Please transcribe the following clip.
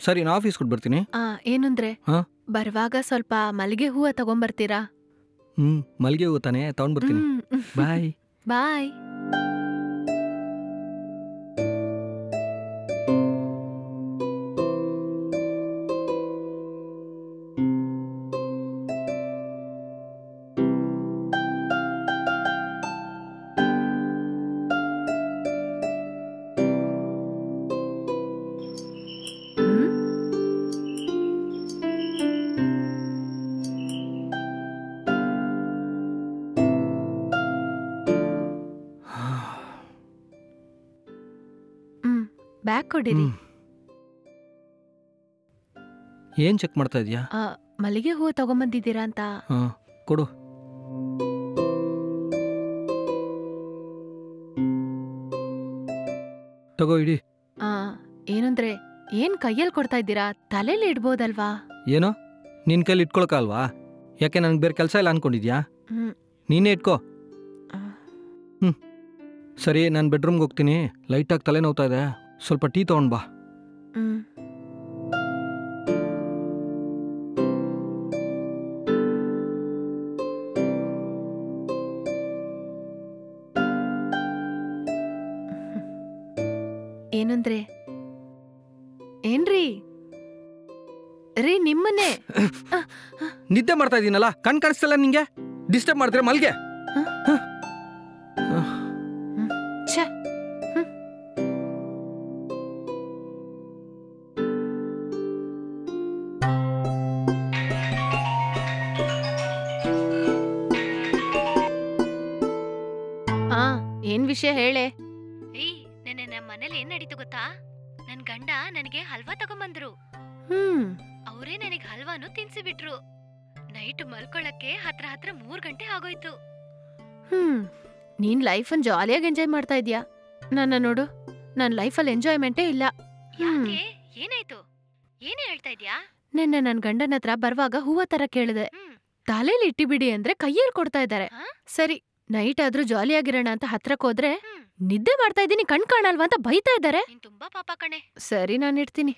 ಸರಿ ನಾ ಆಫೀಸ್ ಕೊಟ್ಟು ಬರ್ತೀನಿ. ಏನಂದ್ರೆ ಹಾ ಬರುವಾಗ ಸ್ವಲ್ಪ ಮಲ್ಲಿಗೆ ಹೂವ ತಗೊಂಬರ್ತೀರಾ? ಮಲ್ಲಿಗೆ ಹೂವು ತಾನೇ ತಗೊಂಡ್ಬರ್ತೀನಿ. ಬಾಯ್ ಬಾಯ್. ಬ್ಯಾಗ್ ಕೊಡಿರಿ. ಏನ್ ಚೆಕ್ ಮಾಡ್ತಾ ಇದೀಯಾ? ಮಲ್ಲಿಗೆ ಹೂವು ತಗೊಂಬಂದಿದ್ದೀರಾ ಅಂತ. ಕೊಡು. ತಗೋ ಇಡಿ. ಏನಂದ್ರೆ ಏನ್ ಕೈಯಲ್ಲಿ ಕೊಡ್ತಾ ಇದ್ದೀರಾ? ತಲೆಯಲ್ಲಿ ಇಡ್ಬೋದಲ್ವಾ? ಏನೋ ನಿನ್ ಕೈಲಿ ಇಟ್ಕೊಳಕಲ್ವಾ? ಯಾಕೆ ನನ್ಗೆ ಬೇರೆ ಕೆಲಸ ಇಲ್ಲ ಅನ್ಕೊಂಡಿದ್ಯಾ? ನೀನೇ ಇಟ್ಕೋ. ಸರಿ, ನಾನು ಬೆಡ್ರೂಮ್ಗೆ ಹೋಗ್ತೀನಿ. ಲೈಟಾಗಿ ತಲೆ ನೋವ್ತಾ ಇದೆ, ಸ್ವಲ್ಪ ಟೀ ತಗೊಂಡ್ ಬಾ. ಏನಂದ್ರೆ ಏನ್ರಿ ರೀ ನಿಮ್ಮನ್ನೇ ನಿದ್ದೆ ಮಾಡ್ತಾ ಇದೀನಲ್ಲ, ಕಣ್ ಕಾಣಿಸ್ತಲ್ಲ ನಿಂಗೆ? ಡಿಸ್ಟರ್ಬ್ ಮಾಡಿದ್ರೆ ಮಲ್ಗೆ. ಏನ್ ವಿಷಯ ಹೇಳೆ? ನೆನ್ನೆ ನಮ್ಮ ಮನೇಲಿ ಏನ್ ನಡೀತು ಗೊತ್ತಾ? ನನ್ ಗಂಡ ನನಗೆ ಹಲ್ವಾ ತಗೊಂಬಂದ್ರು. ಅವರೇ ನನಗೆ ಹಲ್ವಾನು ತಿನ್ಸಿಬಿಟ್ರು. ನೈಟ್ ಮಲ್ಕೊಳಕ್ಕೆ ಹತ್ರ 3 ಗಂಟೆ ಆಗೋಯ್ತು. ನೀನ್ ಲೈಫನ್ ಜಾಲಿಯಾಗಿ ಎಂಜಾಯ್ ಮಾಡ್ತಾ ಇದ್ಯಾ. ನನ್ನ ನೋಡು, ನನ್ ಲೈಫಲ್ಲಿ ಎಂಜಾಯ್ಮೆಂಟೇ ಇಲ್ಲ. ಯಾಕೆ? ಏನಾಯ್ತು? ಏನೇ ಹೇಳ್ತಾ ಇದ್ಯಾ? ನೆನ್ನೆ ನನ್ ಗಂಡನ ಹತ್ರ ಬರುವಾಗ ಹೂವ ತರ ಕೇಳಿದೆ. ತಲೆಲಿ ಇಟ್ಟಿಬಿಡಿ ಅಂದ್ರೆ ಕೈಯಲ್ಲಿ ಕೊಡ್ತಾ ಇದ್ದಾರೆ. ಸರಿ, ನೈಟ್ ಆದ್ರೂ ಜಾಲಿಯಾಗಿರೋಣ ಅಂತ ಹತ್ರಕ್ ಹೋದ್ರೆ ನಿದ್ದೆ ಮಾಡ್ತಾ ಇದ್ದೀನಿ ಕಣ್ ಕಾಣಲ್ವಾ ಅಂತ ಬೈತಾ ಇದ್ದಾರೆ. ತುಂಬಾ ಪಾಪ ಕಣೆ. ಸರಿ, ನಾನು ಇಡ್ತೀನಿ.